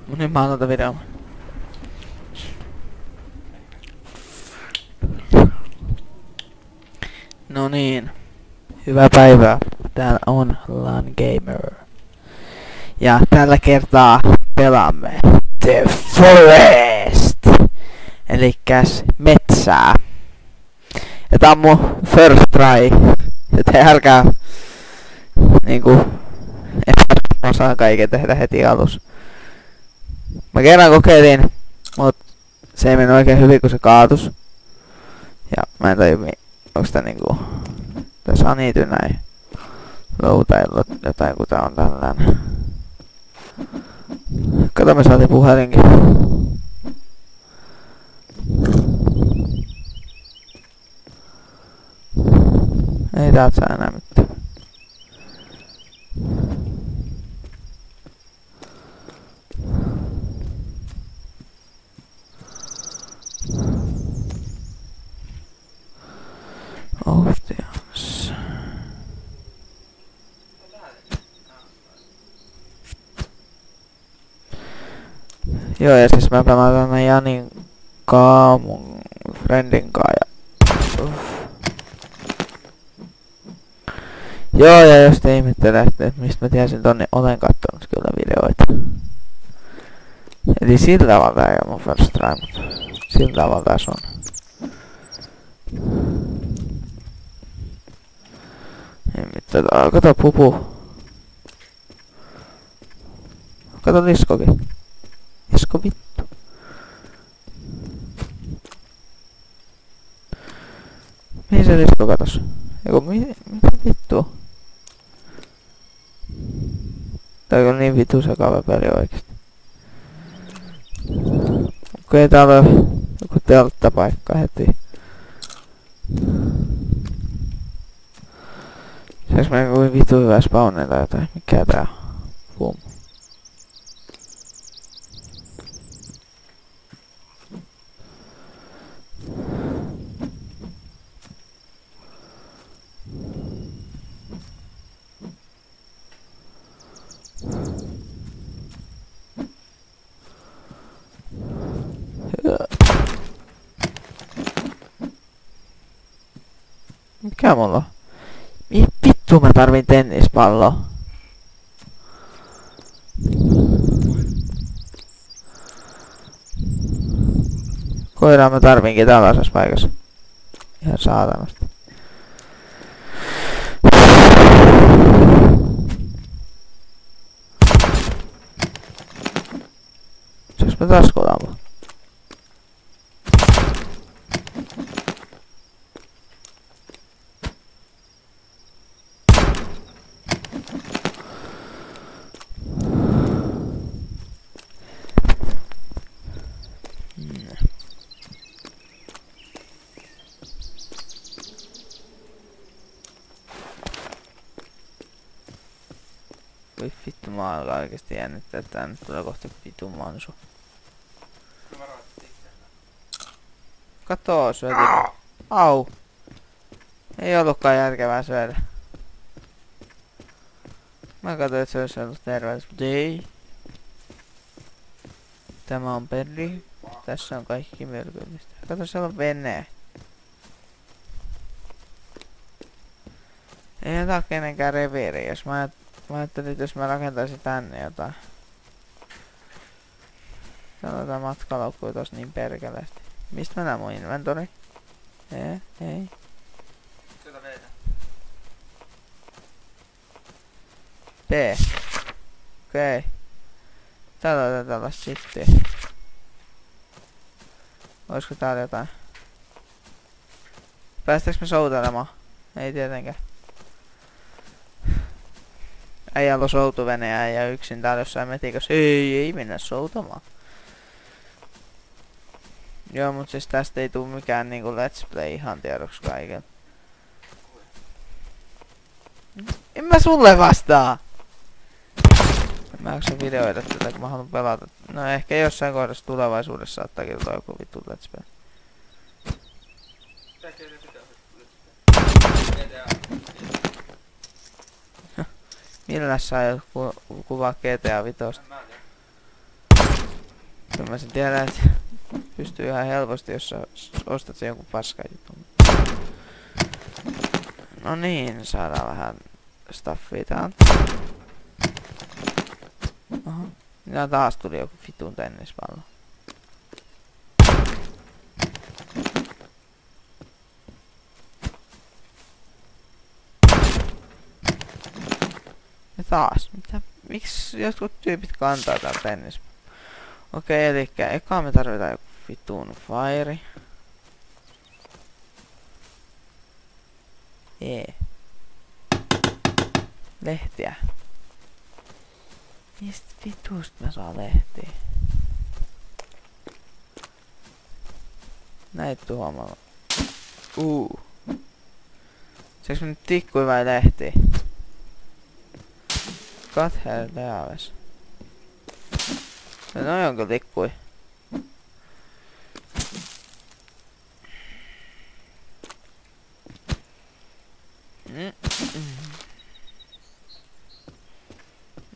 Nyt mä otan videon. No niin. Hyvää päivää. Täällä on LAN Gamer. Ja tällä kertaa pelaamme The Forest. Elikkäs metsää. Ja tää on mun first try. Joten älkää niinku osaa kaiken tehdä heti alussa. Mä kerran kokeilin, mut se ei mennyt oikein hyvin kun se kaatus. Ja mä en tajua onks tää niinku tässä on niity näin loutaillut jotain kun tää on tällään. Kato me saatiin puhelinkin. Ei täältä saa enää mitään. Ohtians. Joo ja siis mä pelaan tänne Janin kaa mun friendin kaa ja joo ja jos te ihmettelette mistä mä tiesin ton niin olen kattonut kyllä videoita. Eli sillä tavalla tää ei oo mun first try mut sillä tavalla tässä on. Ei mitään, kato pupu. Kato liskokin. Lisko vittu. Mihin se lisko katos? Eiku mitä vittua? Tää on niin vittu sekava peli oikeesti. Okei täällä on joku telttapaikka heti. Saaks mä joku vittu hyvä spawner tai jotain? Mikä tää on? Boom. Mikä mulla on? Mihin vittu mä tarvin tennispalloa? Koiraa mä tarvinkin tällaisessa paikassa. Ihan saatanasti. Saaks mä taas kolaamaan? Voi vittu mä alkaa oikeesti jännittää, että tää nyt tulee kohta vitun mansu. Katoo syötiin. Au! Ei ollutkaan järkevää syödä. Mä katsoin että se olisi ollut terveys, mutta ei. Tämä on peli. Tässä on kaikki myrkyllistä. Kato siellä on vene. Ei tää oo kenenkään reviiri, jos mä ajattelin, että jos mä rakentaisin tänne jotain. Täällä on tää matkalaukku tos niin perkeleesti. Mistä mä näen mun inventori? Ei. Sieltä veitä. B. Okei. Täällä on tällaista shittiä. Oisko täällä jotain? Päästäänkö me soutelemaan? Ei tietenkään. Äijällä on soutuvene ja äijä yksin täällä jossain metikössä. Ei mennä soutamaan. Joo, mut siis tästä ei tuu mikään niinku let's play ihan tiedoksi kaiken. En mä sulle vastaa! Mä jaksa videoida tätä kun mä haluan pelata. No ehkä jossain kohdassa tulevaisuudessa saattaakin tulla joku vittu let's play. Millä sä aiot kuvaa GTA 5? Kyllä mä sen tiedän, että pystyy ihan helposti, jos sä ostat sen jonkun paskan jutun. No niin, saadaan vähän staffia täältä. Aha. Ja taas tuli joku vitun tennispallo. Ja taas. Mitä? Miksi jotkut tyypit kantaa täällä tennispallo? Okei, elikkä eka me tarvitaan joku vitun fire. Lehtiä. Mistä vitusta mä saan lehtiä? Näitä tuhoamalla. Saanko mä nyt tikkui vai lehtiä? God hell leaves. No onko tikkui?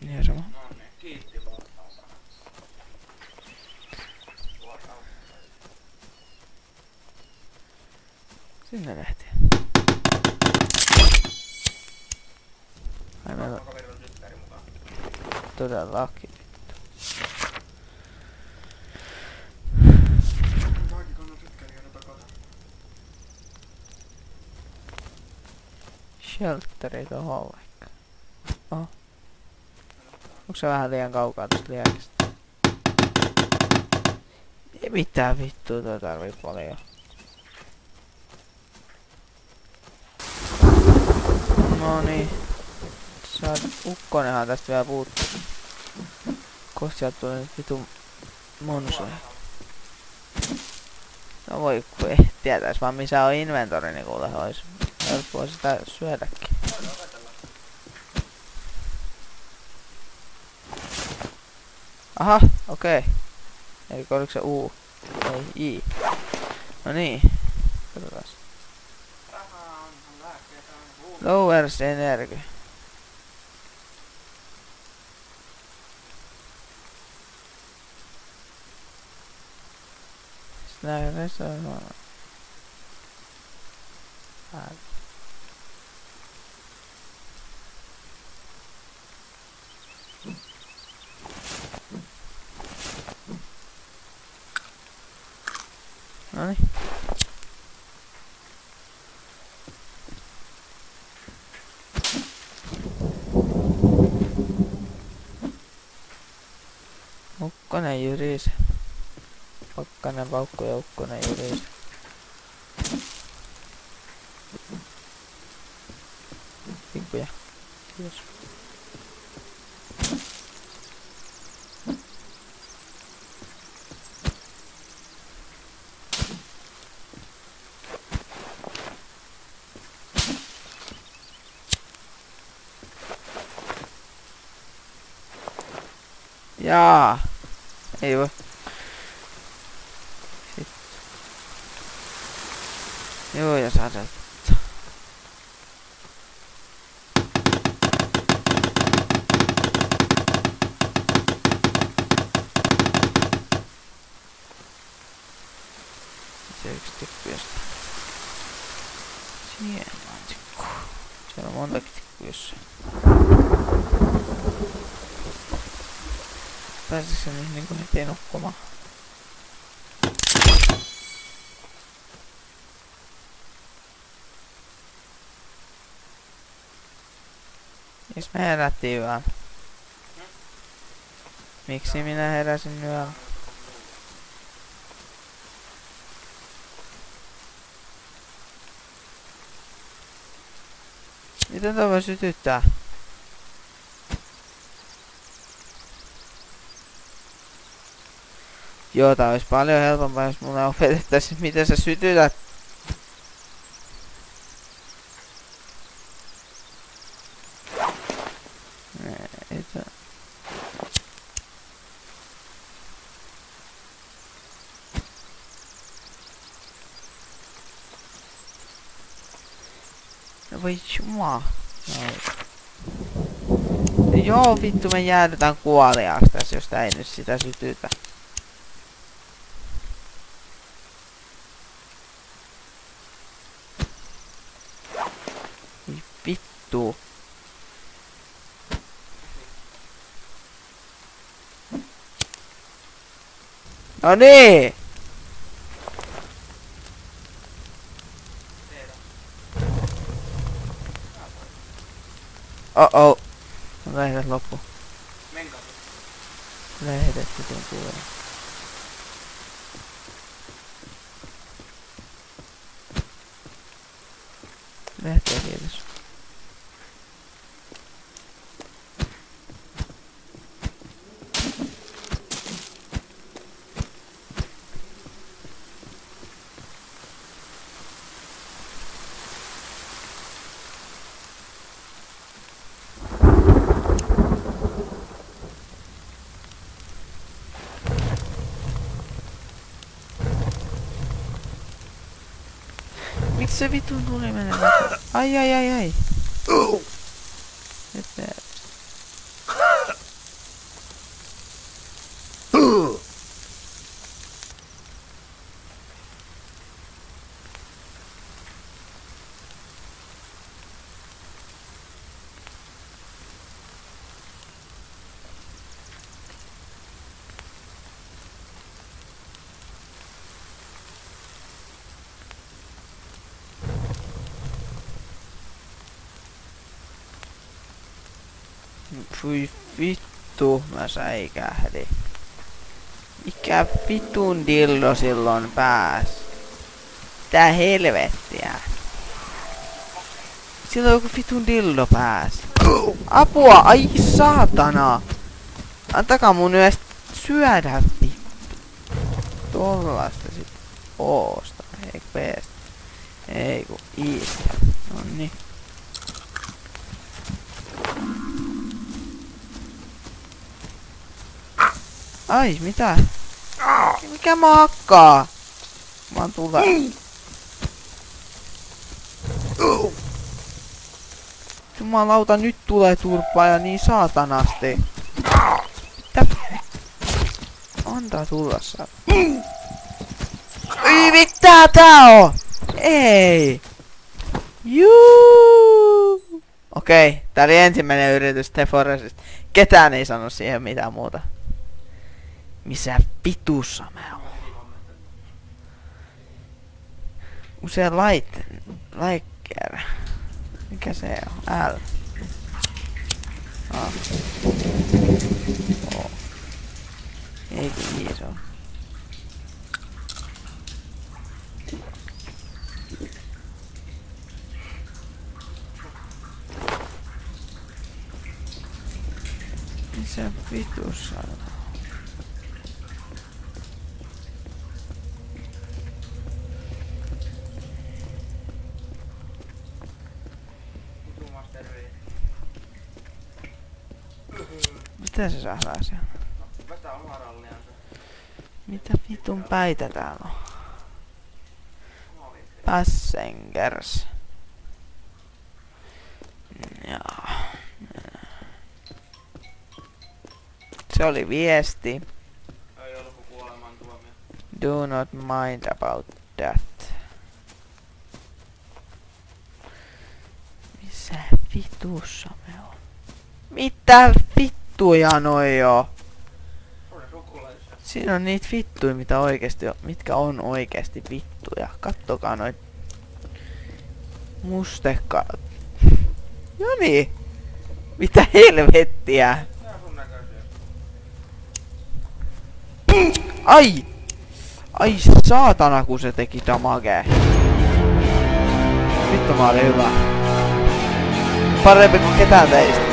Niin sama. No niin, kiitti vaan. Sinne lähti. Ai meillä on Kaverilla tyttäri mukaan. todellakin. Kaikki kannan tyttäriä takana. Shelteri tohon vaikka. Oho. Onko se vähän liian kaukaa tästä liekistä? Ei mitään vittua, toi tarvii paljon. No niin. Ukkonenhan tästä vielä puuttuu. Kohta sieltä tulee nyt vitu monsuja. No voi kun ei tietäis vaan missä on inventori, niin kuule ois helppoa sitä syödäkin. Aha, okei. Eli oliko se U? Ei, I. No niin. Katsotaas. Lowers energy. Snäres on Noniin. Ukkonen jyrise. Pakkanen paukku ja ukkonen jyrise. Pikkuja. Kiitos. Jaa. Ei voi. Sit. Joo, ja saadaan. Se yksi tikku jostain. Siellä on tikku. Siellä on montakin tikku jossain. Pääsisikö se nyt niinku heti nukkumaan? Miks me herättiin yöllä? Miksi minä heräsin yöllä? Miten toi voi sytyttää? Joo, tää olisi paljon helpompaa, jos mulle opetettaisiin, miten sä sytytät. No voi jumaa. No. Joo, vittu me jäädytään kuoliaaksi tässä, jos tää ei nyt sitä sytytä. vittu. No niin! Oh. Lähetät loppu. Menkää. Lähetät vitun kuulen. Lähteä kiitos. Miksi se vitun tuli menemään? Ai. Nyt me... Fui vittu, mä säikähdin. Mikä vitun dildo silloin pääs? Tää helvettiä. Silloin joku vitun dildo pääs. Apua, ai saatana. Antakaa mun yöstä syödä vittu. Tollasta sit oosta, eikö peestä. Ei ku iistä. Nonni. Ai, mitä? Mikä mä hakkaa? Mä oon tulee. Jumalauta, nyt tulee turpaa ja niin saatanasti. Mitä? Antaa tulla saa. Ei, mitä tää on? Ei! Juu! Okei, tää oli ensimmäinen yritys The Forestista. Ketään ei sano siihen mitään muuta. Missä vitussa mä oon? Usea Liker. Mikä se on? L. Ah. Oh. Ei kiiso. Missä vitussa on? Mitä se sahdaa siellä? Vetää omaa ralliansa. Mitä vitun päitä täällä on? Passengers. Jaa. Se oli viesti. Ei ollut kuin kuoleman tuomio. Do not mind about that. Missä vitussa me on? Mitä vittuja noi oo? Siinä on niitä vittuja, mitkä on oikeesti vittuja. Kattokaa noit mustekaat. Joni! Mitä helvettiä? Tää on sun näköisiä. Ai! Ai saatana kun se teki damagea. Vittu mä olin hyvä. Parempi kuin ketään teistä.